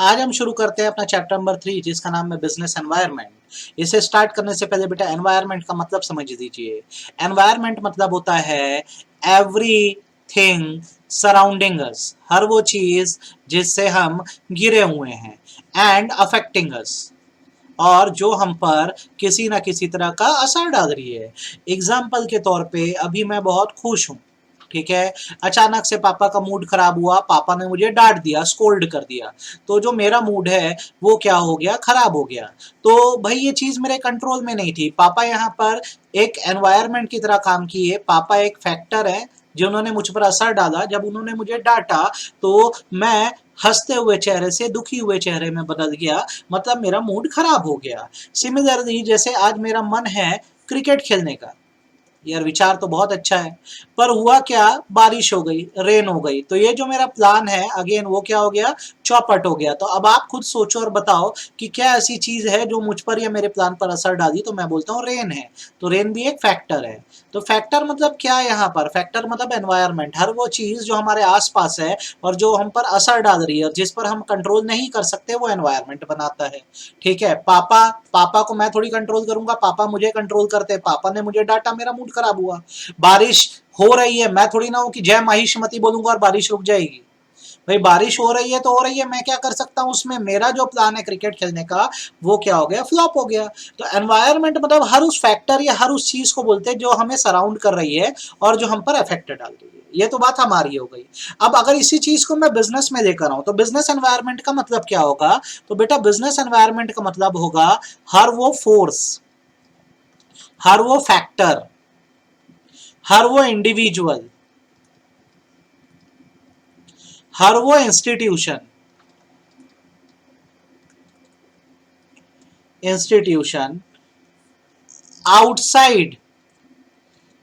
आज हम शुरू करते हैं अपना चैप्टर नंबर 3 जिसका नाम है बिजनेस एनवायरनमेंट। इसे स्टार्ट करने से पहले बेटा एनवायरनमेंट का मतलब समझ लीजिए। एनवायरनमेंट मतलब होता है एवरीथिंग सराउंडिंग अस, हर वो चीज जिससे हम घिरे हुए हैं, एंड अफेक्टिंग अस, और जो हम पर किसी ना किसी तरह का असर डाल रही है। एग्जाम्पल के तौर पे अभी मैं बहुत खुश हूँ, ठीक है, अचानक से पापा का मूड खराब हुआ, पापा ने मुझे डांट दिया, स्कोल्ड कर दिया, तो जो मेरा मूड है वो क्या हो गया, खराब हो गया। तो भाई ये चीज मेरे कंट्रोल में नहीं थी। पापा यहाँ पर एक एनवायरनमेंट की तरह काम किए, पापा एक फैक्टर है जिन्होंने मुझ पर असर डाला। जब उन्होंने मुझे डांटा तो मैं हंसते हुए चेहरे से दुखी हुए चेहरे में बदल गया, मतलब मेरा मूड खराब हो गया। सिमिलरली जैसे आज मेरा मन है क्रिकेट खेलने का, यार विचार तो बहुत अच्छा है, पर हुआ क्या, बारिश हो गई, रेन हो गई, तो ये जो मेरा प्लान है अगेन वो क्या हो गया, चौपट हो गया। तो अब आप खुद सोचो और बताओ कि क्या ऐसी चीज है जो मुझ पर या मेरे प्लान पर असर डाली। तो मैं बोलता हूँ रेन है। तो रेन भी एक फैक्टर है। तो फैक्टर मतलब क्या है यहाँ पर, फैक्टर मतलब एनवायरनमेंट, हर वो चीज जो हमारे आसपास है और जो हम पर असर डाल रही है और जिस पर हम कंट्रोल नहीं कर सकते, वो एनवायरनमेंट बनाता है। ठीक है, पापा पापा को मैं थोड़ी कंट्रोल करूंगा, पापा मुझे कंट्रोल करते हैं, पापा ने मुझे डांटा, मेरा मूड खराब हुआ। बारिश हो रही है, मैं थोड़ी ना हूं कि जय माहिष्मति बोलूंगा और बारिश रुक जाएगी। भाई बारिश हो रही है तो हो रही है, मैं क्या कर सकता हूं उसमें, मेरा जो प्लान है क्रिकेट खेलने का वो क्या हो गया, फ्लॉप हो गया। तो एनवायरनमेंट मतलब हर उस फैक्टर या हर उस चीज को बोलते हैं जो हमें सराउंड कर रही है और जो हम पर इफेक्ट डाल रही है। ये तो बात हमारी हो गई। अब अगर इसी चीज को मैं बिजनेस में लेकर आऊं तो बिजनेस एनवायरनमेंट का मतलब क्या होगा। तो बेटा बिजनेस एनवायरनमेंट का मतलब होगा हर वो फोर्स, हर वो फैक्टर, हर वो इंडिविजुअल, हर वो institution institution outside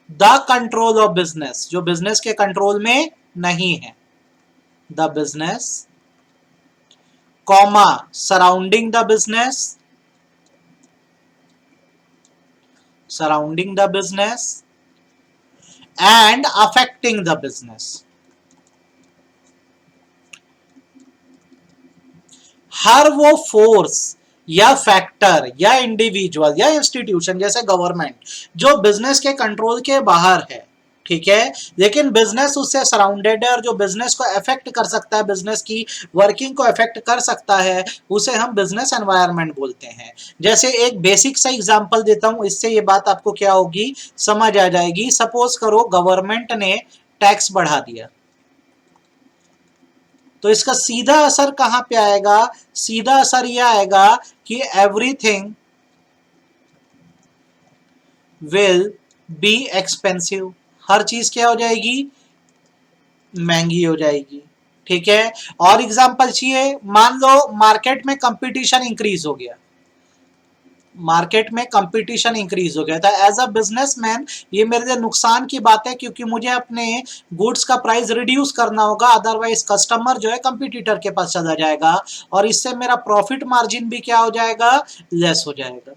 the control of business, जो बिजनेस के कंट्रोल में नहीं है। The business comma surrounding the business, surrounding the business and affecting the business. हर वो फोर्स या फैक्टर या इंडिविजुअल या इंस्टीट्यूशन जैसे गवर्नमेंट जो बिजनेस के कंट्रोल के बाहर है, ठीक है, लेकिन बिजनेस उससे सराउंडेड है और जो बिजनेस को अफेक्ट कर सकता है, बिजनेस की वर्किंग को अफेक्ट कर सकता है, उसे हम बिजनेस एनवायरनमेंट बोलते हैं। जैसे एक बेसिक सा एग्जांपल देता हूं, इससे ये बात आपको क्या होगी, समझ आ जाएगी। सपोज करो गवर्नमेंट ने टैक्स बढ़ा दिया, तो इसका सीधा असर कहां पे आएगा, सीधा असर यह आएगा कि एवरीथिंग विल बी एक्सपेंसिव, हर चीज क्या हो जाएगी, महंगी हो जाएगी। ठीक है, और एग्जांपल चाहिए, मान लो मार्केट में कंपटीशन इंक्रीज हो गया, मार्केट में कंपटीशन इंक्रीज हो गया था, एज अ बिजनेसमैन ये मेरे लिए नुकसान की बात है क्योंकि मुझे अपने गुड्स का प्राइस रिड्यूस करना होगा, अदरवाइज कस्टमर जो है कंपटीटर के पास चला जाएगा और इससे मेरा प्रॉफिट मार्जिन भी क्या हो जाएगा, लेस हो जाएगा।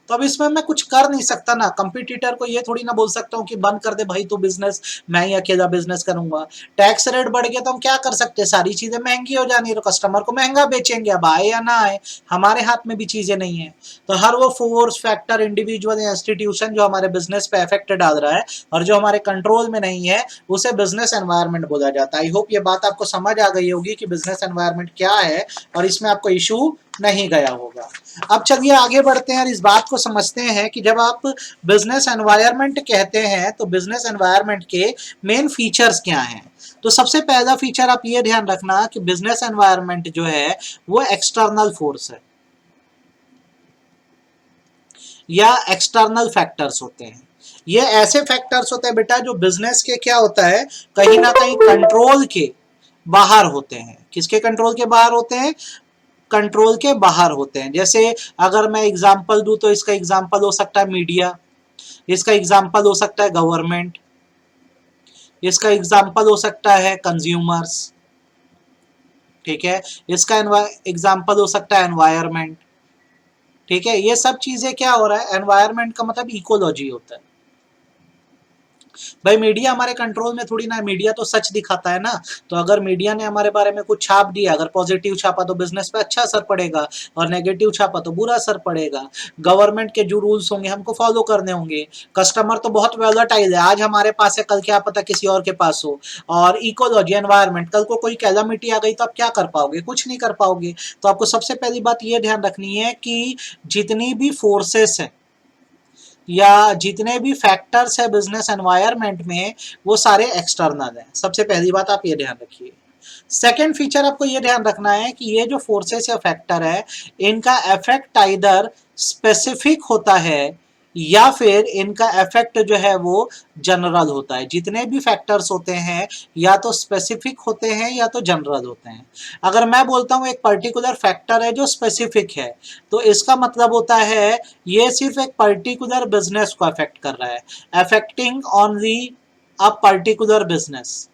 तो अब इसमें मैं कुछ कर नहीं सकता ना, कंपटीटर को ये थोड़ी ना बोल सकता हूँ कि बंद कर दे भाई तू बिजनेस, मैं ही अकेला बिजनेस करूंगा। टैक्स रेट बढ़ गया तो हम क्या कर सकते हैं, सारी चीजें महंगी हो जानी है तो कस्टमर को महंगा बेचेंगे, अब आए या ना आए हमारे हाथ में भी चीजें नहीं है। तो हर वो फोर्स फैक्टर इंडिविजुअल या इंस्टीट्यूशन जो हमारे बिजनेस पे इफेक्ट डाल रहा है और जो हमारे कंट्रोल में नहीं है, उसे बिजनेस एनवायरनमेंट बोला जाता है। आई होप ये बात आपको समझ आ गई होगी कि बिजनेस एनवायरनमेंट क्या है और इसमें आपको इशू नहीं गया होगा। अब चलिए आगे बढ़ते हैं और इस बात को समझते हैं कि जब आप बिजनेस एनवायरनमेंट कहते हैं तो बिजनेस एनवायरनमेंट के मेन फीचर्स क्या हैं। तो सबसे पहला फीचर आप ये ध्यान रखना कि बिजनेस एनवायरनमेंट जो है वो एक्सटर्नल फोर्स है या एक्सटर्नल फैक्टर्स होते हैं। ये ऐसे फैक्टर्स होते हैं बेटा जो बिजनेस के क्या होता है, कहीं ना कहीं कंट्रोल के बाहर होते हैं। किसके कंट्रोल के बाहर होते हैं, कंट्रोल के बाहर होते हैं। जैसे अगर मैं एग्जांपल दूं तो इसका एग्जांपल हो सकता है मीडिया, इसका एग्जांपल हो सकता है गवर्नमेंट, इसका एग्जांपल हो सकता है कंज्यूमर्स, ठीक है, इसका एग्जांपल हो सकता है एनवायरनमेंट। ठीक है, ये सब चीजें क्या हो रहा है, एनवायरनमेंट का मतलब इकोलॉजी होता है। भाई मीडिया हमारे कंट्रोल में थोड़ी ना, मीडिया तो सच दिखाता है ना। तो अगर मीडिया ने हमारे बारे में कुछ छाप दिया, अगर पॉजिटिव छापा तो बिजनेस पे अच्छा असर पड़ेगा, और नेगेटिव छापा तो बुरा असर पड़ेगा। गवर्नमेंट के जो रूल्स होंगे हमको फॉलो करने होंगे। कस्टमर तो बहुत वॉलेटाइल है, आज हमारे पास है, कल क्या पता किसी और के पास हो। और इकोलॉजी, एनवायरमेंट, कल को कोई कैलामिटी आ गई तो आप क्या कर पाओगे? कुछ नहीं कर पाओगे। तो आपको सबसे पहली बात ये ध्यान रखनी है कि जितनी भी फोर्सेस हैं या जितने भी फैक्टर्स है बिजनेस एनवायरनमेंट में, वो सारे एक्सटर्नल हैं। सबसे पहली बात आप ये ध्यान रखिए। सेकेंड फीचर आपको ये ध्यान रखना है कि ये जो फोर्सेस या फैक्टर है, इनका इफेक्ट आइदर स्पेसिफिक होता है या फिर इनका इफेक्ट जो है वो जनरल होता है। जितने भी फैक्टर्स होते हैं या तो स्पेसिफिक होते हैं या तो जनरल होते हैं। अगर मैं बोलता हूँ एक पर्टिकुलर फैक्टर है जो स्पेसिफिक है, तो इसका मतलब होता है ये सिर्फ एक पर्टिकुलर बिजनेस को अफेक्ट कर रहा है, affecting only a particular business.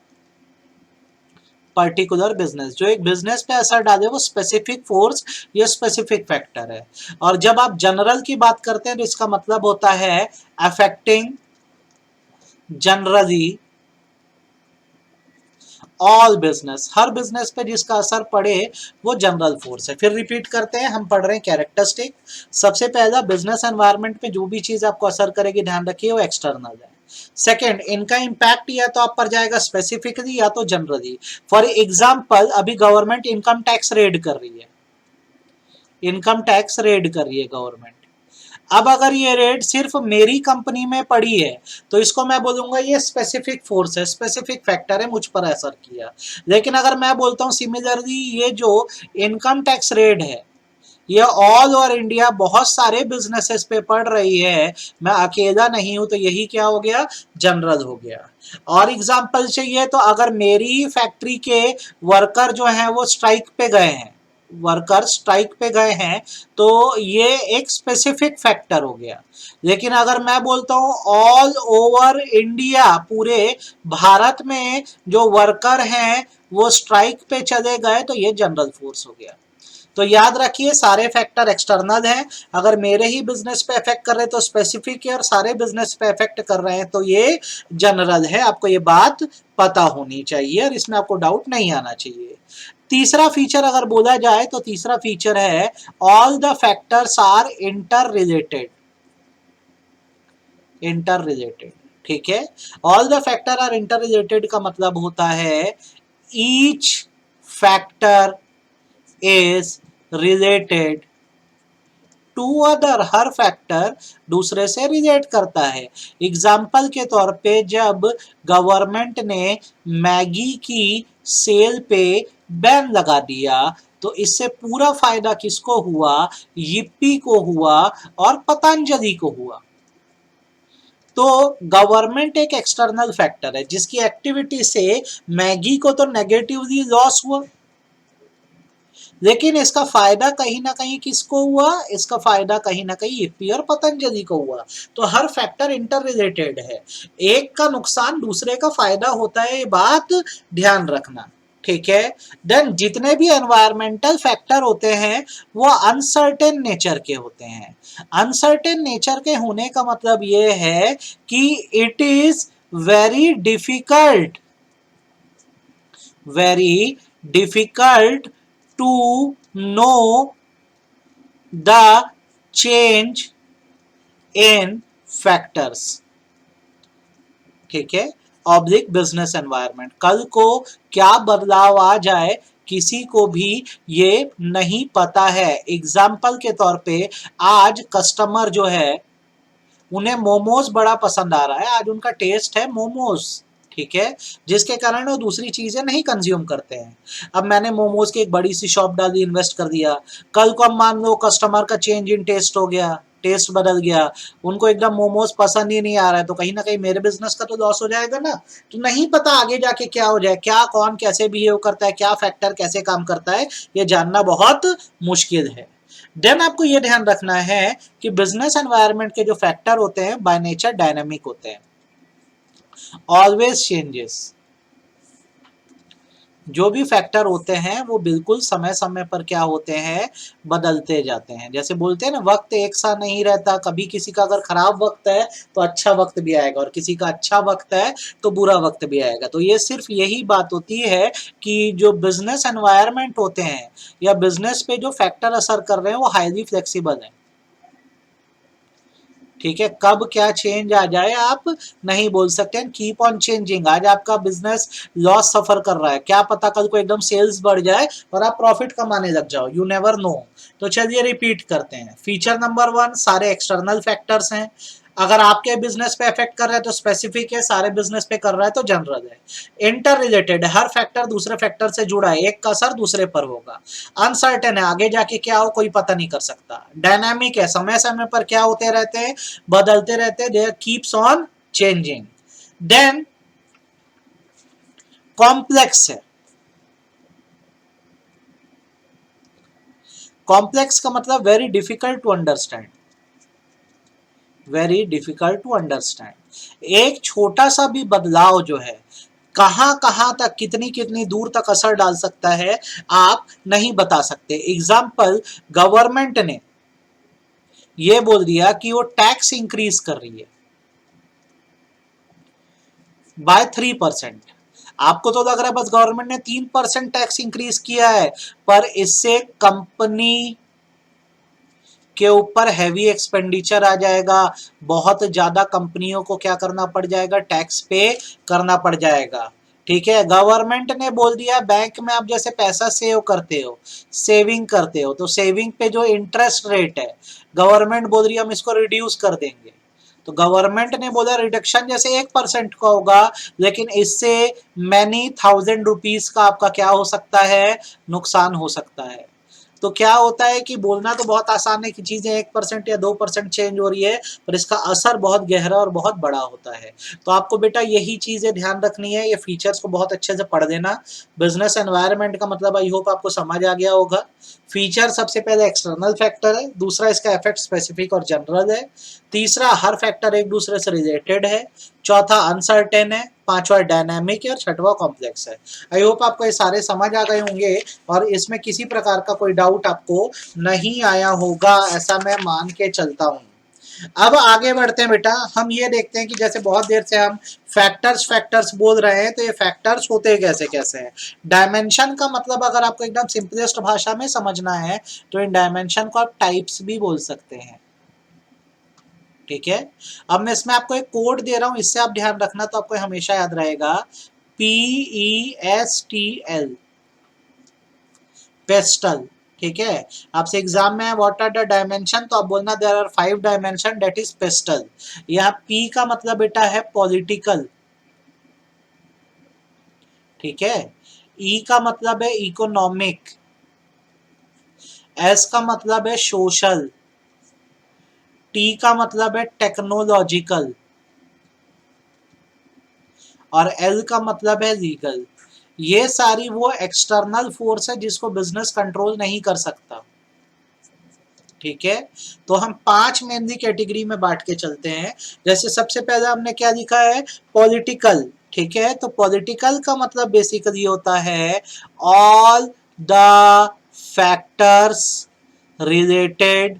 Particular business, जो एक बिजनेस पे असर डाले वो स्पेसिफिक फोर्स या स्पेसिफिक फैक्टर है। और जब आप जनरल की बात करते हैं तो इसका मतलब होता है अफेक्टिंग जनरली ऑल बिजनेस, हर बिजनेस पे जिसका असर पड़े वो जनरल फोर्स है। फिर रिपीट करते हैं, हम पढ़ रहे हैं कैरेक्टरिस्टिक। सबसे पहला, बिजनेस एनवायरनमेंट में जो भी चीज आपको असर करेगी ध्यान रखिए वो एक्सटर्नल है। सेकेंड, इनका इम्पैक्ट या तो आप पर जाएगा स्पेसिफिकली या तो जनरली। फॉर एग्जाम्पल, अभी गवर्नमेंट इनकम टैक्स रेड कर रही है, इनकम टैक्स रेड कर रही है गवर्नमेंट। अब अगर ये रेट सिर्फ मेरी कंपनी में पड़ी है तो इसको मैं बोलूंगा ये स्पेसिफिक फोर्स है, स्पेसिफिक फैक्टर है, मुझ पर असर किया। लेकिन अगर मैं बोलता हूँ सिमिलरली ये जो इनकम टैक्स रेट है ये ऑल ओवर इंडिया बहुत सारे बिजनेसेस पे पड़ रही है, मैं अकेला नहीं हूं, तो यही क्या हो गया? जनरल हो गया। और एग्जांपल चाहिए तो अगर मेरी फैक्ट्री के वर्कर जो हैं वो स्ट्राइक पे गए हैं, वर्कर स्ट्राइक पे गए हैं, तो ये एक स्पेसिफिक फैक्टर हो गया। लेकिन अगर मैं बोलता हूं ऑल ओवर इंडिया, पूरे भारत में जो वर्कर हैं वो स्ट्राइक पे चले गए, तो ये जनरल फोर्स हो गया। तो याद रखिए सारे फैक्टर एक्सटर्नल हैं। अगर मेरे ही बिजनेस पे इफेक्ट कर रहे हैं तो स्पेसिफिक है, और सारे बिजनेस पे इफेक्ट कर रहे हैं तो ये जनरल है। आपको ये बात पता होनी चाहिए और इसमें आपको डाउट नहीं आना चाहिए। तीसरा फीचर अगर बोला जाए तो तीसरा फीचर है all the factors are interrelated. Interrelated, ठीक है। All the factor are interrelated का मतलब होता है each factor is related to other, हर फैक्टर दूसरे से रिलेट करता है। एग्जाम्पल के तौर पे जब गवर्नमेंट ने मैगी की सेल पे बैन लगा दिया तो इससे पूरा फायदा किसको हुआ? यिप्पी को हुआ और पतंजलि को हुआ। तो गवर्नमेंट एक एक्सटर्नल फैक्टर है जिसकी एक्टिविटी से मैगी को तो नेगेटिवली लॉस हुआ, लेकिन इसका फायदा कहीं ना कहीं किसको हुआ? इसका फायदा कहीं ना कहीं यिप्पी और पतंजलि को हुआ। तो हर फैक्टर इंटर रिलेटेड है, एक का नुकसान दूसरे का फायदा होता है, ये बात ध्यान रखना, ठीक है। देन जितने भी एनवायरमेंटल फैक्टर होते हैं वो अनसर्टेन नेचर के होते हैं। अनसर्टेन नेचर के होने का मतलब ये है कि it is very difficult, very difficult to know the change in factors, ठीक है। ऑब्लिक बिजनेस एनवायरनमेंट, कल को क्या बदलाव आ जाए किसी को भी ये नहीं पता है। एग्जाम्पल के तौर पे आज कस्टमर जो है उन्हें मोमोज बड़ा पसंद आ रहा है, आज उनका टेस्ट है मोमोज, ठीक है, जिसके कारण वो दूसरी चीजें नहीं कंज्यूम करते हैं। अब मैंने मोमोज की एक बड़ी सी शॉप डाली, इन्वेस्ट कर दिया, कल को अब मान लो कस्टमर का चेंज इन टेस्ट हो गया, टेस्ट बदल गया, उनको एकदम मोमोज पसंद ही नहीं आ रहा है, तो कहीं ना कहीं मेरे बिजनेस का तो लॉस हो जाएगा ना। तो नहीं पता आगे जाके क्या हो जाए, क्या कौन कैसे बिहेव करता है, क्या फैक्टर कैसे काम करता है, ये जानना बहुत मुश्किल है। देन आपको ये ध्यान रखना है कि बिजनेस एनवायरनमेंट के जो फैक्टर होते हैं बाय नेचर डायनामिक होते हैं, ऑलवेज चेंजेस, जो भी फैक्टर होते हैं वो बिल्कुल समय समय पर क्या होते हैं, बदलते जाते हैं। जैसे बोलते हैं ना, वक्त एक सा नहीं रहता, कभी किसी का अगर खराब वक्त है तो अच्छा वक्त भी आएगा, और किसी का अच्छा वक्त है तो बुरा वक्त भी आएगा। तो ये सिर्फ यही बात होती है कि जो बिजनेस एनवायरनमेंट होते हैं या बिजनेस पे जो फैक्टर असर कर रहे हैं वो हाईली फ्लेक्सिबल है। ठीक है, कब क्या चेंज आ जाए आप नहीं बोल सकते। Keep on changing. आज आपका बिजनेस लॉस सफर कर रहा है, क्या पता कल को एकदम सेल्स बढ़ जाए और आप प्रॉफिट कमाने लग जाओ, यू नेवर नो। तो चलिए रिपीट करते हैं। फीचर नंबर 1, सारे एक्सटर्नल फैक्टर्स हैं। अगर आपके बिजनेस पे इफेक्ट कर रहा है तो स्पेसिफिक है, सारे बिजनेस पे कर रहा है तो जनरल है। इंटर रिलेटेड है, हर फैक्टर दूसरे फैक्टर से जुड़ा है, एक का असर दूसरे पर होगा। अनसर्टेन है, आगे जाके क्या हो कोई पता नहीं कर सकता। डायनामिक है, समय समय पर क्या होते रहते हैं, बदलते रहते हैं, they keeps on changing. Then complex है। कॉम्प्लेक्स का मतलब very difficult to understand, very difficult to understand. एक छोटा सा भी बदलाव जो है कहां कहां तक कितनी कितनी दूर तक असर डाल सकता है आप नहीं बता सकते। एग्जाम्पल, गवर्नमेंट ने ये बोल दिया कि वो टैक्स इंक्रीज कर रही है बाय 3%। आपको तो लग रहा है बस गवर्नमेंट ने 3% टैक्स इंक्रीज किया है, पर इससे कंपनी के ऊपर हैवी एक्सपेंडिचर आ जाएगा, बहुत ज्यादा कंपनियों को क्या करना पड़ जाएगा, टैक्स पे करना पड़ जाएगा। ठीक है, गवर्नमेंट ने बोल दिया बैंक में आप जैसे पैसा सेव करते हो, सेविंग करते हो, तो सेविंग पे जो इंटरेस्ट रेट है गवर्नमेंट बोल रही है हम इसको रिड्यूस कर देंगे। तो गवर्नमेंट ने बोला रिडक्शन जैसे 1% का होगा, लेकिन इससे मैनी थाउजेंड रुपीज का आपका क्या हो सकता है, नुकसान हो सकता है। तो क्या होता है कि बोलना तो बहुत आसान है कि चीजें 1% या 2% चेंज हो रही है, पर इसका असर बहुत गहरा और बहुत बड़ा होता है। तो आपको बेटा यही चीजें ध्यान रखनी है, ये फीचर्स को बहुत अच्छे से पढ़ देना। बिजनेस एनवायरनमेंट का मतलब आई होप आपको समझ आ गया होगा। फीचर सबसे पहले एक्सटर्नल फैक्टर है, दूसरा इसका इफेक्ट स्पेसिफिक और जनरल है, तीसरा हर फैक्टर एक दूसरे से रिलेटेड है, चौथा अनसर्टेन है, पांचवा डायनामिक है, और छठवा कॉम्प्लेक्स है। आई होप आपको ये सारे समझ आ गए होंगे और इसमें किसी प्रकार का कोई डाउट आपको नहीं आया होगा, ऐसा मैं मान के चलता हूं। अब आगे बढ़ते हैं बेटा, हम ये देखते हैं कि जैसे बहुत देर से हम फैक्टर्स फैक्टर्स बोल रहे हैं, तो ये फैक्टर्स होते कैसे कैसे हैं। डायमेंशन का मतलब अगर आपको एकदम सिंपलेस्ट भाषा में समझना है तो इन डायमेंशन को आप टाइप्स भी बोल सकते हैं। ठीक है, अब मैं इसमें आपको एक कोड दे रहा हूं, इससे आप ध्यान रखना तो आपको हमेशा याद रहेगा, PESTL, पेस्टल। ठीक है, आपसे एग्जाम में व्हाट आर द डायमेंशन, तो आप बोलना there are 5 dimension that is PESTEL. यहाँ पी का मतलब बेटा है पॉलिटिकल। ठीक है, ई का मतलब है इकोनॉमिक, एस का मतलब है सोशल, टी का मतलब है टेक्नोलॉजिकल, और एल का मतलब है लीगल। ये सारी वो एक्सटर्नल फोर्स है जिसको बिजनेस कंट्रोल नहीं कर सकता। ठीक है, तो हम 5 मेनली कैटेगरी में बांट के चलते हैं। जैसे सबसे पहले हमने क्या लिखा है, पॉलिटिकल। ठीक है, तो पॉलिटिकल का मतलब बेसिकली होता है all the factors related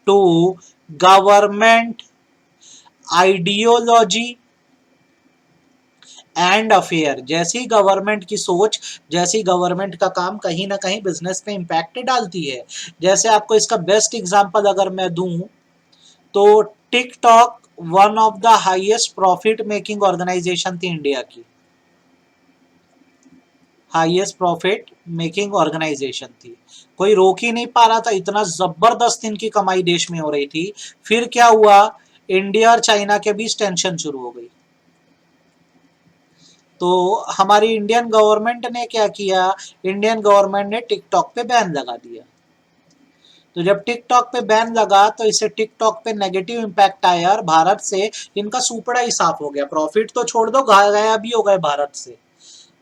to government ideology and affair. जैसी गवर्नमेंट की सोच, जैसी गवर्नमेंट का काम कहीं ना कहीं बिजनेस पे इम्पैक्ट डालती है। जैसे आपको इसका बेस्ट एग्जांपल अगर मैं दूं तो TikTok one of the highest profit making organisation थी इंडिया की, हाईएस्ट प्रॉफिट मेकिंग ऑर्गेनाइजेशन थी। कोई रोक ही नहीं पा रहा था, इतना जबरदस्त इनकी कमाई देश में हो रही थी। फिर क्या हुआ, इंडिया और चाइना के बीच टेंशन शुरू हो गई, तो हमारी इंडियन गवर्नमेंट ने क्या किया, इंडियन गवर्नमेंट ने टिकटॉक पे बैन लगा दिया। तो जब टिकटॉक पे बैन लगा तो इससे टिकटॉक पे नेगेटिव इम्पैक्ट आया और भारत से इनका सुपड़ा ही साफ हो गया। प्रॉफिट तो छोड़ दो, गाया भी हो गए भारत से।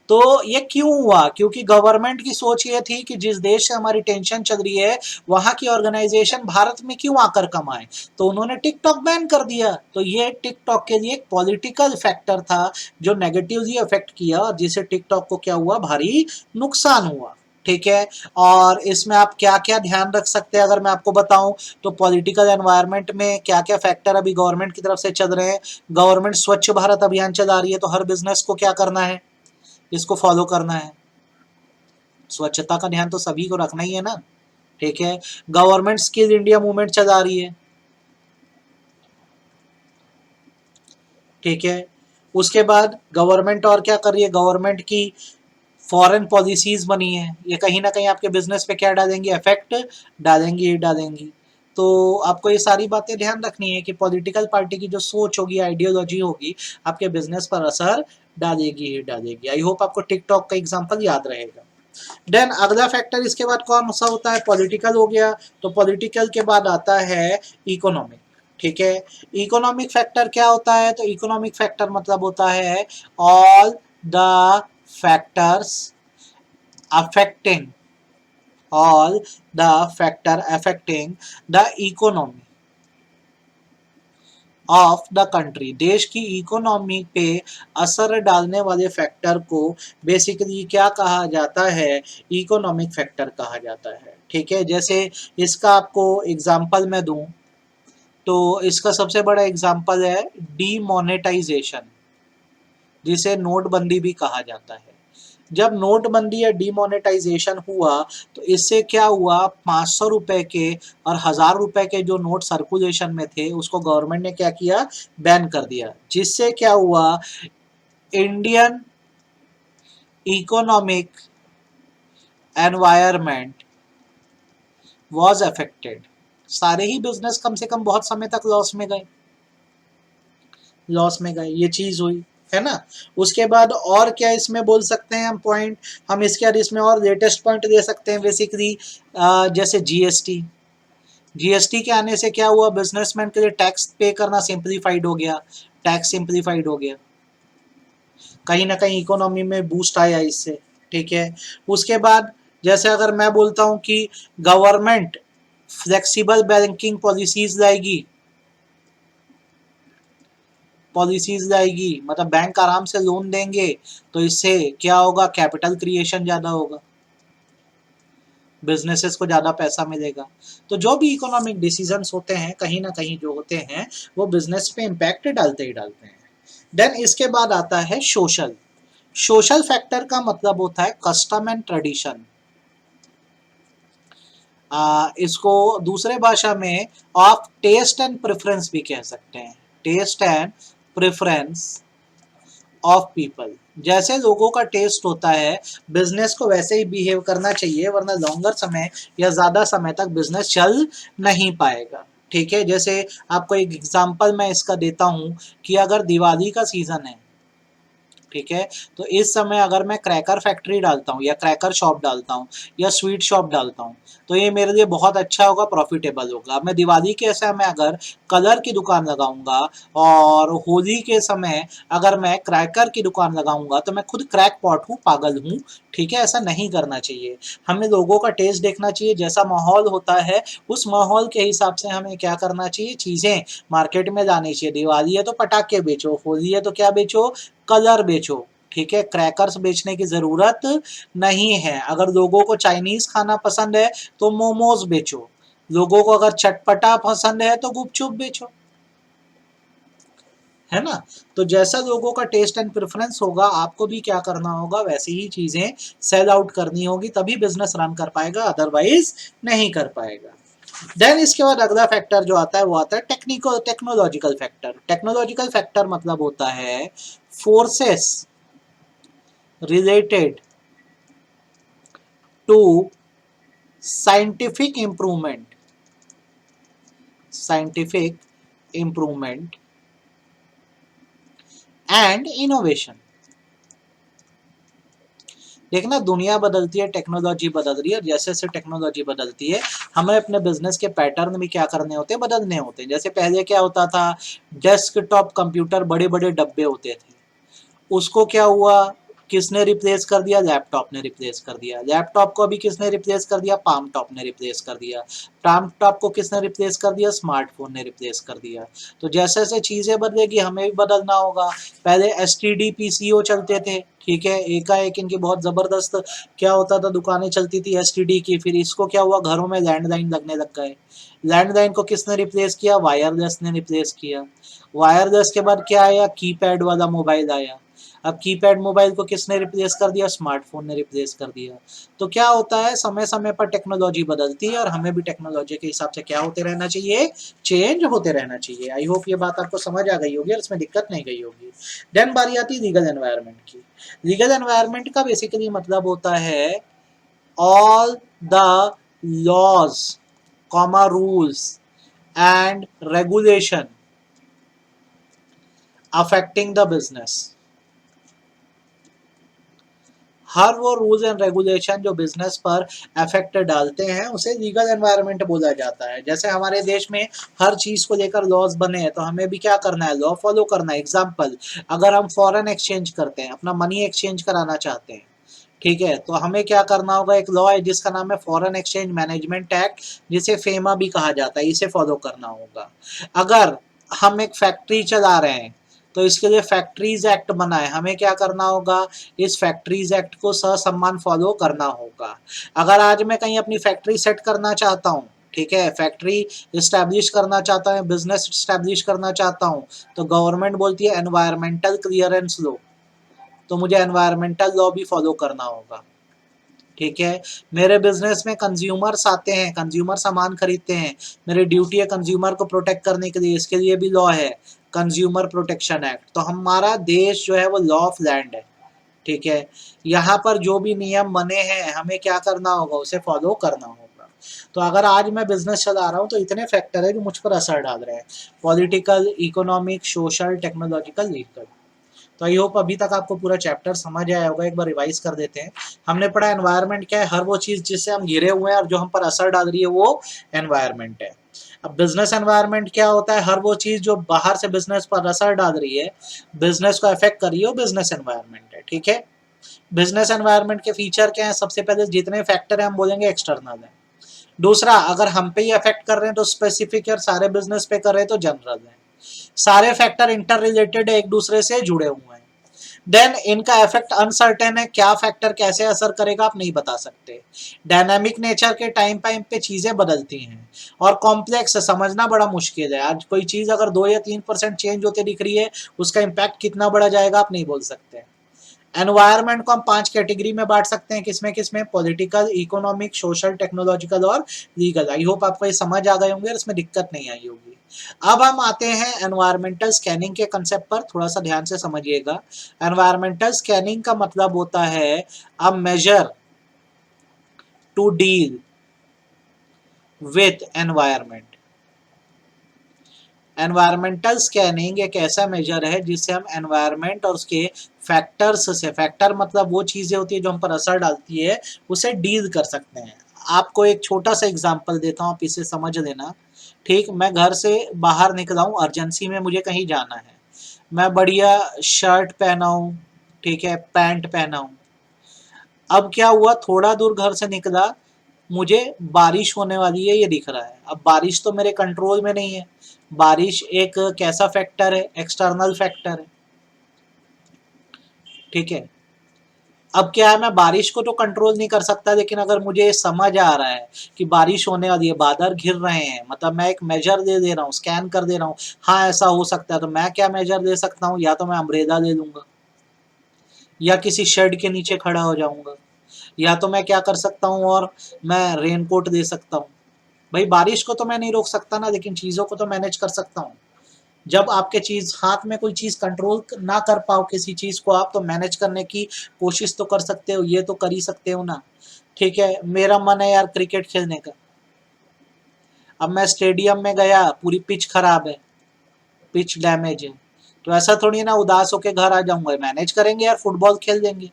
तो ये क्यों हुआ? क्योंकि गवर्नमेंट की सोच ये थी कि जिस देश से हमारी टेंशन चल रही है वहां की ऑर्गेनाइजेशन भारत में क्यों आकर कमाए, तो उन्होंने टिकटॉक बैन कर दिया। तो ये टिकटॉक के लिए एक पॉलिटिकल फैक्टर था जो नेगेटिवली अफेक्ट किया और जिससे टिकटॉक को क्या हुआ, भारी नुकसान हुआ। ठीक है, और इसमें आप क्या क्या ध्यान रख सकते हैं अगर मैं आपको बताऊं, तो पॉलिटिकल एनवायरनमेंट में क्या क्या फैक्टर अभी गवर्नमेंट की तरफ से चल रहे हैं। गवर्नमेंट स्वच्छ भारत अभियान चला रही है, तो हर बिजनेस को क्या करना है, इसको फॉलो करना है। स्वच्छता का ध्यान तो सभी को रखना ही है ना। ठीक है, गवर्नमेंट स्किल इंडिया मूवमेंट चला रही है। ठीक है, उसके बाद गवर्नमेंट और क्या कर रही है, गवर्नमेंट की फॉरेन पॉलिसीज बनी है, ये कहीं ना कहीं आपके बिजनेस पे क्या डालेंगी, इफेक्ट डालेंगी ही डालेंगी। तो आपको ये सारी बातें ध्यान रखनी है कि पॉलिटिकल पार्टी की जो सोच होगी, आइडियोलॉजी होगी, आपके बिजनेस पर असर डालेगी ही डालेगी। आई होप आपको टिकटॉक का एग्जांपल याद रहेगा। देन अगला फैक्टर इसके बाद कौन सा होता है, पॉलिटिकल हो गया, तो पॉलिटिकल के बाद आता है इकोनॉमिक। ठीक है, इकोनॉमिक फैक्टर क्या होता है, तो इकोनॉमिक फैक्टर मतलब होता है all the factors affecting all the factor affecting the economy of the country, देश की इकोनॉमी पे असर डालने वाले फैक्टर को बेसिकली क्या कहा जाता है, इकोनॉमिक फैक्टर कहा जाता है। ठीक है, जैसे इसका आपको एग्जांपल मैं दूं तो इसका सबसे बड़ा एग्जांपल है डीमोनेटाइजेशन, जिसे नोटबंदी भी कहा जाता है। जब नोटबंदी या डिमोनेटाइजेशन हुआ तो इससे क्या हुआ, 500 रुपए के और 1000 रुपए के जो नोट सर्कुलेशन में थे उसको गवर्नमेंट ने क्या किया, बैन कर दिया। जिससे क्या हुआ, Indian economic environment was affected. सारे ही बिजनेस कम से कम बहुत समय तक लॉस में गए, लॉस में गए, ये चीज हुई है ना। उसके बाद और क्या इसमें बोल सकते हैं हम पॉइंट, हम इसके बाद इसमें और लेटेस्ट पॉइंट दे सकते हैं बेसिकली, जैसे जीएसटी। जीएसटी के आने से क्या हुआ, बिजनेसमैन के लिए टैक्स पे करना सिंप्लीफाइड हो गया, टैक्स सिंप्लीफाइड हो गया, कहीं ना कहीं इकोनॉमी में बूस्ट आया इससे। ठीक है, उसके बाद जैसे अगर मैं बोलता हूं कि गवर्नमेंट फ्लेक्सिबल बैंकिंग पॉलिसीज लाएगी, मतलब बैंक आराम से लोन देंगे, तो इससे क्या होगा, कैपिटल क्रिएशन ज्यादा होगा, बिजनेसेस को ज्यादा पैसा मिलेगा। तो जो भी इकोनॉमिक डिसीजंस होते हैं कहीं ना कहीं जो होते हैं वो बिजनेस पे इम्पैक्ट डालते ही डालते हैं। देन इसके बाद आता है सोशल। सोशल फैक्टर का मतलब होता है कस्टम एंड ट्रेडिशन, इसको दूसरे भाषा में आप टेस्ट एंड प्रेफरेंस भी कह सकते हैं, test and preference of people. जैसे लोगों का टेस्ट होता है बिजनेस को वैसे ही बिहेव करना चाहिए, वरना लॉन्गर समय या ज्यादा समय तक बिजनेस चल नहीं पाएगा। ठीक है, जैसे आपको एक एग्जांपल मैं इसका देता हूं कि अगर दिवाली का सीजन है, ठीक है, तो इस समय अगर मैं क्रैकर फैक्ट्री डालता हूँ या क्रैकर शॉप डालता हूँ या स्वीट शॉप डालता हूँ तो ये मेरे लिए बहुत अच्छा होगा, प्रॉफिटेबल होगा। मैं दिवाली के समय अगर कलर की दुकान लगाऊंगा और होली के समय अगर मैं क्रैकर की दुकान लगाऊंगा तो मैं खुद क्रैक पॉट हूँ, पागल हूँ। ठीक है, ऐसा नहीं करना चाहिए। हमें लोगों का टेस्ट देखना चाहिए, जैसा माहौल होता है उस माहौल के हिसाब से हमें क्या करना चाहिए, चीजें मार्केट में लानी चाहिए। दिवाली है तो पटाखे बेचो, होली है तो क्या बेचो, कलर बेचो। ठीक है, क्रैकर्स बेचने की जरूरत नहीं है। अगर लोगों को चाइनीज खाना पसंद है तो मोमोज बेचो, लोगों को अगर चटपटा पसंद है तो गुपचुप बेचो, है ना। तो जैसा लोगों का टेस्ट एंड प्रेफरेंस होगा आपको भी क्या करना होगा, वैसी ही चीजें सेल आउट करनी होगी, तभी बिजनेस रन कर पाएगा, अदरवाइज नहीं कर पाएगा। देन इसके बाद अगला फैक्टर जो आता है वो आता है टेक्नोलॉजिकल फैक्टर। टेक्नोलॉजिकल फैक्टर मतलब होता है forces related to scientific improvement, scientific improvement and innovation। देखना, दुनिया बदलती है, टेक्नोलॉजी बदल रही है, और जैसे जैसे टेक्नोलॉजी बदलती है हमें अपने बिजनेस के पैटर्न भी क्या करने होते हैं, बदलने होते हैं। जैसे पहले क्या होता था, डेस्कटॉप कंप्यूटर बड़े बड़े डब्बे होते थे, उसको क्या हुआ, किसने रिप्लेस कर दिया? लैपटॉप ने रिप्लेस कर दिया। लैपटॉप को अभी किसने रिप्लेस कर दिया? पाम टॉप ने रिप्लेस कर दिया। पाम टॉप को किसने रिप्लेस कर दिया? स्मार्टफोन ने रिप्लेस कर दिया। तो जैसे जैसे चीजें बदलेगी हमें भी बदलना होगा। पहले एसटीडी पीसीओ चलते थे, ठीक है, एकाएक इनकी बहुत जबरदस्त क्या होता था, दुकानें चलती थी एसटीडी की। फिर इसको क्या हुआ, घरों में लैंडलाइन लगने लग गए। लैंडलाइन को किसने रिप्लेस किया? वायरलेस ने रिप्लेस किया। वायरलेस के बाद क्या आया? कीपैड वाला मोबाइल आया। अब कीपैड मोबाइल को किसने रिप्लेस कर दिया? स्मार्टफोन ने रिप्लेस कर दिया। तो क्या होता है, समय समय पर टेक्नोलॉजी बदलती है और हमें भी टेक्नोलॉजी के हिसाब से क्या होते रहना चाहिए? चेंज होते रहना चाहिए। आई होप ये बात आपको समझ आ गई होगी और इसमें दिक्कत नहीं गई होगी। देन बारी आती है लीगल एनवायरनमेंट की। लीगल एनवायरनमेंट का बेसिकली मतलब होता है all the laws, comma rules and regulation affecting the business. हर वो रूल्स एंड रेगुलेशन जो बिजनेस पर इफेक्ट डालते हैं उसे लीगल एनवायरनमेंट बोला जाता है। जैसे हमारे देश में हर चीज को लेकर लॉज बने हैं तो हमें भी क्या करना है? लॉ फॉलो करना है। एग्जाम्पल, अगर हम फॉरेन एक्सचेंज करते हैं, अपना मनी एक्सचेंज कराना चाहते हैं, ठीक है, तो हमें क्या करना होगा? एक लॉ है जिसका नाम है फॉरेन एक्सचेंज मैनेजमेंट एक्ट, जिसे फेमा भी कहा जाता है, इसे फॉलो करना होगा। अगर हम एक फैक्ट्री चला रहे हैं तो इसके लिए फैक्ट्रीज एक्ट बना है, हमें क्या करना होगा? इस फैक्ट्रीज एक्ट को ससम्मान फॉलो करना होगा। अगर आज मैं कहीं अपनी फैक्ट्री सेट करना चाहता हूँ, ठीक है, फैक्ट्री इस्टेब्लिश करना चाहता हूँ, बिजनेस इस्टेब्लिश करना चाहता हूँ, तो गवर्नमेंट बोलती है एनवायरमेंटल क्लियरेंस लो, तो मुझे एनवायरमेंटल लॉ भी फॉलो करना होगा। ठीक है, मेरे बिजनेस में कंज्यूमर्स आते हैं, कंज्यूमर सामान खरीदते हैं, मेरी ड्यूटी है कंज्यूमर को प्रोटेक्ट करने के लिए, इसके लिए भी लॉ है, कंज्यूमर प्रोटेक्शन एक्ट। तो हमारा देश जो है वो लॉ ऑफ लैंड है, ठीक है, यहाँ पर जो भी नियम बने हैं हमें क्या करना होगा? उसे फॉलो करना होगा। तो अगर आज मैं बिजनेस चला रहा हूँ तो इतने फैक्टर है जो मुझ पर असर डाल रहे हैं, political, economic, social, technological, legal. तो आई होप अभी तक आपको पूरा चैप्टर समझ आया होगा। एक बार रिवाइज कर देते हैं। हमने पढ़ा एनवायरनमेंट क्या है? हर वो चीज जिससे हम घिरे हुए हैं और जो हम पर असर डाल रही है वो एनवायरनमेंट है। अब बिजनेस एनवायरनमेंट क्या होता है? हर वो चीज जो बाहर से बिजनेस पर असर डाल रही है, बिजनेस को अफेक्ट कर रही है, वो बिजनेस एनवायरनमेंट है, ठीक है। बिजनेस एनवायरनमेंट के फीचर क्या है? सबसे पहले जितने फैक्टर हैं हम बोलेंगे एक्सटर्नल है। दूसरा, अगर हम पे ही अफेक्ट कर रहे हैं तो स्पेसिफिक है, और सारे बिजनेस पे कर रहे हैं तो जनरल है। सारे फैक्टर इंटर रिलेटेड है, एक दूसरे से जुड़े हुए हैं। देन इनका इफेक्ट अनसर्टेन है, क्या फैक्टर कैसे असर करेगा आप नहीं बता सकते। डायनामिक नेचर के टाइम पे चीजें बदलती हैं, और कॉम्प्लेक्स है, समझना बड़ा मुश्किल है। आज कोई चीज अगर 2 या 3% चेंज होते दिख रही है, उसका इम्पैक्ट कितना बढ़ा जाएगा आप नहीं बोल सकते। एनवायरनमेंट को हम 5 कैटेगरी में बांट सकते हैं, किसमें किसमें? पॉलिटिकल, इकोनॉमिक, सोशल, टेक्नोलॉजिकल और लीगल। आई होप आपको ये समझ आ गए होंगे और इसमें दिक्कत नहीं आई होगी। अब हम आते हैं एनवायरमेंटल स्कैनिंग के कंसेप्ट पर, थोड़ा सा ध्यान से समझिएगा। एनवायरमेंटल स्कैनिंग का मतलब होता है a measure to deal with environment. Environmental scanning एक ऐसा मेजर है जिससे हम एनवायरमेंट और उसके फैक्टर्स से, फैक्टर मतलब वो चीजें होती है जो हम पर असर डालती है, उसे डील कर सकते हैं। आपको एक छोटा सा एग्जांपल देता हूँ, आप इसे समझ लेना। ठीक, मैं घर से बाहर निकला हूँ, अर्जेंसी में मुझे कहीं जाना है, मैं बढ़िया शर्ट पहना हूँ, ठीक है, पैंट पहना हूँ। अब क्या हुआ, थोड़ा दूर घर से निकला, मुझे बारिश होने वाली है ये दिख रहा है। अब बारिश तो मेरे कंट्रोल में नहीं है, बारिश एक कैसा फैक्टर है? एक्सटर्नल फैक्टर है, ठीक है। अब क्या है, मैं बारिश को तो कंट्रोल नहीं कर सकता, लेकिन अगर मुझे समझ आ रहा है कि बारिश होने वाली है, बादल घिर रहे हैं, मतलब मैं एक मेजर दे रहा हूँ, स्कैन कर दे रहा हूँ, हाँ ऐसा हो सकता है, तो मैं क्या मेजर दे सकता हूँ? या तो मैं अम्ब्रेला ले लूंगा, या किसी शेड के नीचे खड़ा हो जाऊंगा, या तो मैं क्या कर सकता हूँ, और मैं रेनकोट दे सकता हूँ। भाई बारिश को तो मैं नहीं रोक सकता ना, लेकिन चीजों को तो मैनेज कर सकता हूँ। जब आपके चीज हाथ में कोई चीज कंट्रोल ना कर पाओ किसी चीज को, आप तो मैनेज करने की कोशिश तो कर सकते हो, ये तो कर ही सकते हो ना। ठीक है, मेरा मन है यार क्रिकेट खेलने का, अब मैं स्टेडियम में गया, पूरी पिच खराब है, पिच डैमेज है, तो ऐसा थोड़ी ना उदास होके घर आ जाऊंगा, मैनेज करेंगे यार, फुटबॉल खेल देंगे।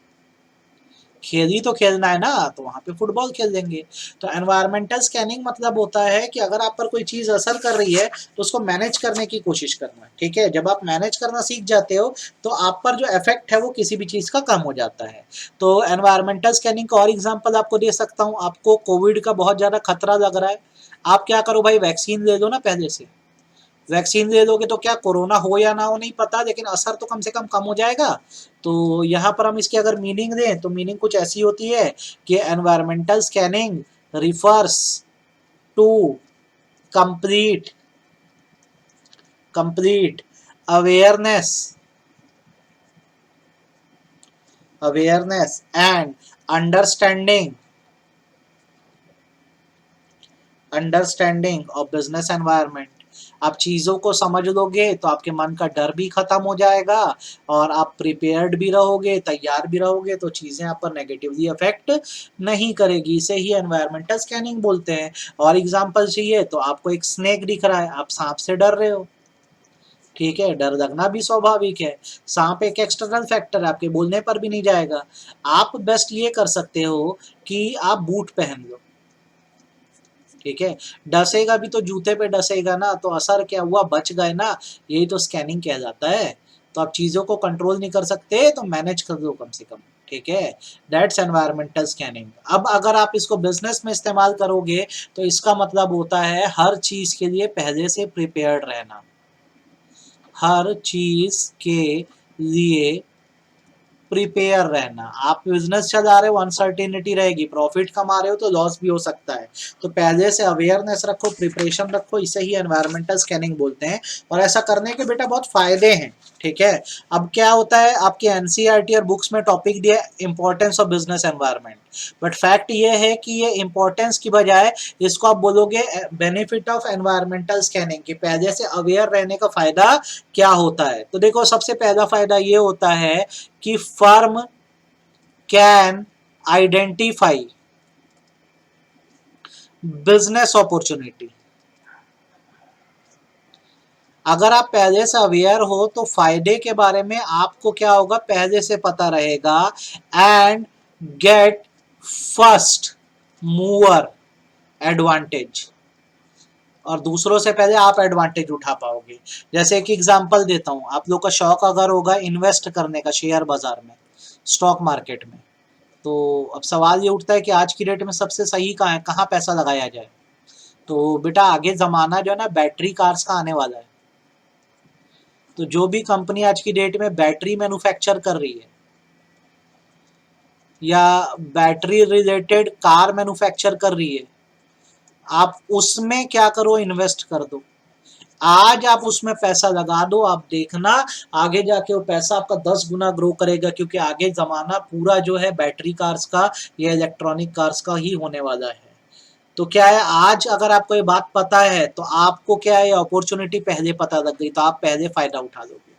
खेल ही तो खेलना है ना, तो वहां पे फुटबॉल खेल देंगे। तो एनवायरमेंटल स्कैनिंग मतलब होता है कि अगर आप पर कोई चीज असर कर रही है तो उसको मैनेज करने की कोशिश करना। ठीक है, जब आप मैनेज करना सीख जाते हो तो आप पर जो इफेक्ट है वो किसी भी चीज का कम हो जाता है। तो एनवायरमेंटल स्कैनिंग का और एग्जाम्पल आपको दे सकता हूँ। आपको कोविड का बहुत ज्यादा खतरा लग रहा है, आप क्या करो भाई, वैक्सीन ले लो ना पहले से। वैक्सीन ले लोगे तो क्या कोरोना हो या ना हो नहीं पता, लेकिन असर तो कम से कम हो जाएगा। तो यहाँ पर हम इसकी अगर मीनिंग दें तो मीनिंग कुछ ऐसी होती है कि environmental scanning refers to complete complete awareness awareness and understanding understanding of business environment. आप चीज़ों को समझ लोगे तो आपके मन का डर भी खत्म हो जाएगा और आप प्रिपेयर्ड भी रहोगे, तैयार भी रहोगे, तो चीज़ें आप पर नेगेटिवली अफेक्ट नहीं करेगी। इसे ही एनवायरमेंटल स्कैनिंग बोलते हैं। और एग्जांपल चाहिए तो आपको एक स्नेक दिख रहा है, आप सांप से डर रहे हो। ठीक है, डर लगना भी स्वाभाविक है। सांप एक एक्सटर्नल फैक्टर है, आपके बोलने पर भी नहीं जाएगा। आप बेस्ट ये कर सकते हो कि आप बूट पहन लो। ठीक है, डसेगा भी तो जूते पे डसेगा ना, तो असर क्या हुआ, बच गए ना। यही तो स्कैनिंग कहलाता है। तो आप चीजों को कंट्रोल नहीं कर सकते तो मैनेज कर दो कम से कम। ठीक है, दैट्स एनवायरमेंटल स्कैनिंग। अब अगर आप इसको बिजनेस में इस्तेमाल करोगे तो इसका मतलब होता है हर चीज के लिए पहले से प्रिपेयर्ड रहना। हर चीज के लिए प्रिपेयर रहना। आप बिजनेस चला रहे हो, अनसर्टेनिटी रहेगी, प्रॉफिट कमा रहे हो तो लॉस भी हो सकता है। तो पहले से अवेयरनेस रखो, प्रिपरेशन रखो, इसे ही एनवायरमेंटल स्कैनिंग बोलते हैं। और ऐसा करने के बेटा बहुत फायदे हैं। ठीक है, अब क्या होता है, आपके एनसीईआरटी और बुक्स में टॉपिक दिया importance of business environment, but fact ये है कि ये इंपॉर्टेंस की बजाय इसको आप बोलोगे बेनिफिट ऑफ एनवायरमेंटल स्कैनिंग, कि पहले से अवेयर रहने का फायदा क्या होता है। तो देखो, सबसे पहला फायदा ये होता है कि firm can identify business opportunity. अगर आप पहले से अवेयर हो तो फायदे के बारे में आपको क्या होगा, पहले से पता रहेगा। And get first mover advantage, और दूसरों से पहले आप एडवांटेज उठा पाओगे। जैसे एक एग्जांपल देता हूं, आप लोग का शौक अगर होगा इन्वेस्ट करने का शेयर बाजार में, स्टॉक मार्केट में, तो अब सवाल ये उठता है कि आज की डेट में सबसे सही कहाँ है, कहाँ पैसा लगाया जाए। तो बेटा आगे जमाना जो है ना बैटरी कार्स का आने वाला है। तो जो भी कंपनी आज की डेट में बैटरी मैन्युफैक्चर कर रही है या बैटरी रिलेटेड कार मैन्युफैक्चर कर रही है, आप उसमें क्या करो, इन्वेस्ट कर दो। आज आप उसमें पैसा लगा दो, आप देखना आगे जाके वो पैसा आपका 10 गुना ग्रो करेगा, क्योंकि आगे जमाना पूरा जो है बैटरी कार्स का या इलेक्ट्रॉनिक कार्स का ही होने वाला है। तो क्या है, आज अगर आपको ये बात पता है तो आपको क्या है, अपॉर्चुनिटी पहले पता लग गई तो आप पहले फायदा उठा लोगे।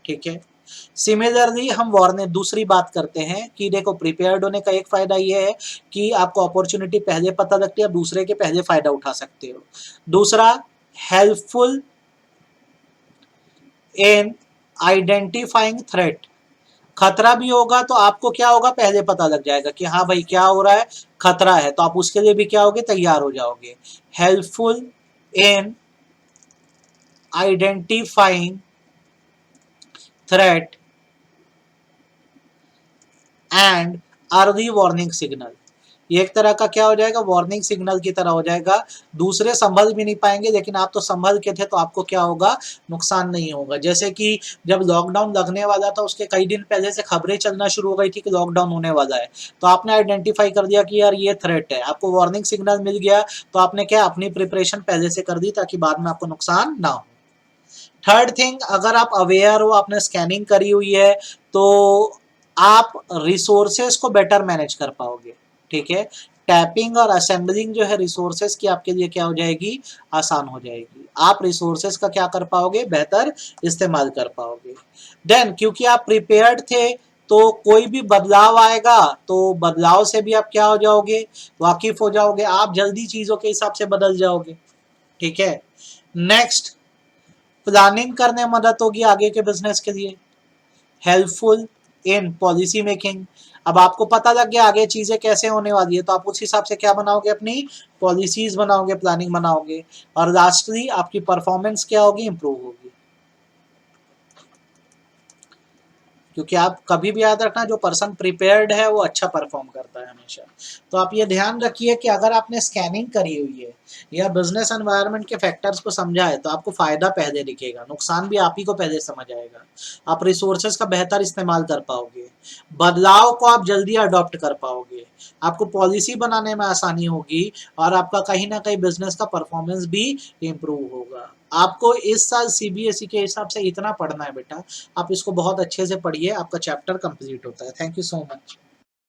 ठीक है, सिमिलरली हम वार्निंग दूसरी बात करते हैं कि देखो, प्रिपेयर्ड होने का एक फायदा ये है कि आपको अपॉर्चुनिटी पहले पता लगती है, दूसरे के पहले फायदा उठा सकते हो। दूसरा, हेल्पफुल इन आइडेंटिफाइंग थ्रेट। खतरा भी होगा तो आपको क्या होगा, पहले पता लग जाएगा कि हाँ भाई क्या हो रहा है, खतरा है, तो आप उसके लिए भी क्या होगे, तैयार हो जाओगे। Helpful in identifying threat and early warning signal. ये एक तरह का क्या हो जाएगा, वार्निंग सिग्नल की तरह हो जाएगा। दूसरे संभल भी नहीं पाएंगे, लेकिन आप तो संभल के थे तो आपको क्या होगा, नुकसान नहीं होगा। जैसे कि जब लॉकडाउन लगने वाला था उसके कई दिन पहले से खबरें चलना शुरू हो गई थी कि लॉकडाउन होने वाला है, तो आपने आइडेंटिफाई कर दिया कि यार ये थ्रेट है, आपको वार्निंग सिग्नल मिल गया, तो आपने क्या, अपनी प्रिपरेशन पहले से कर दी ताकि बाद में आपको नुकसान ना हो। थर्ड थिंग, अगर आप अवेयर हो, आपने स्कैनिंग करी हुई है, तो आप रिसोर्सेस को बेटर मैनेज कर पाओगे। ठीक है, टैपिंग और असेंबलिंग जो है रिसोर्सेस की आपके लिए क्या हो जाएगी, आसान हो जाएगी। आप रिसोर्सेस का क्या कर पाओगे, बेहतर इस्तेमाल कर पाओगे। देन क्योंकि आप प्रिपेयर्ड थे तो कोई भी बदलाव आएगा तो बदलाव से भी आप क्या हो जाओगे, वाकिफ हो जाओगे, आप जल्दी चीजों के हिसाब से बदल जाओगे। ठीक है, नेक्स्ट, प्लानिंग करने में मदद होगी आगे के बिजनेस के लिए। Helpful in policy making. अब आपको पता लग गया आगे चीजें कैसे होने वाली है, तो आप उस हिसाब से क्या बनाओगे, अपनी पॉलिसीज बनाओगे, प्लानिंग बनाओगे। और लास्टली आपकी परफॉर्मेंस क्या होगी, इंप्रूव होगी। क्योंकि आप कभी भी याद रखना, जो पर्सन प्रिपेयर्ड है वो अच्छा परफॉर्म करता है हमेशा। तो आप ये ध्यान रखिए कि अगर आपने स्कैनिंग करी हुई है या बिजनेस एनवायरनमेंट के फैक्टर्स को समझा है, तो आपको फायदा पहले दिखेगा, नुकसान भी आप ही को पहले समझ आएगा। आप रिसोर्सेज का बेहतर इस्तेमाल कर पाओगे, बदलाव को आप जल्दी अडॉप्ट कर पाओगे, आपको पॉलिसी बनाने में आसानी होगी, और आपका कहीं ना कहीं बिजनेस का परफॉर्मेंस भी इम्प्रूव होगा। आपको इस साल सीबीएसई के हिसाब से इतना पढ़ना है बेटा, आप इसको बहुत अच्छे से पढ़िए, आपका चैप्टर कंप्लीट होता है। Thank you so much.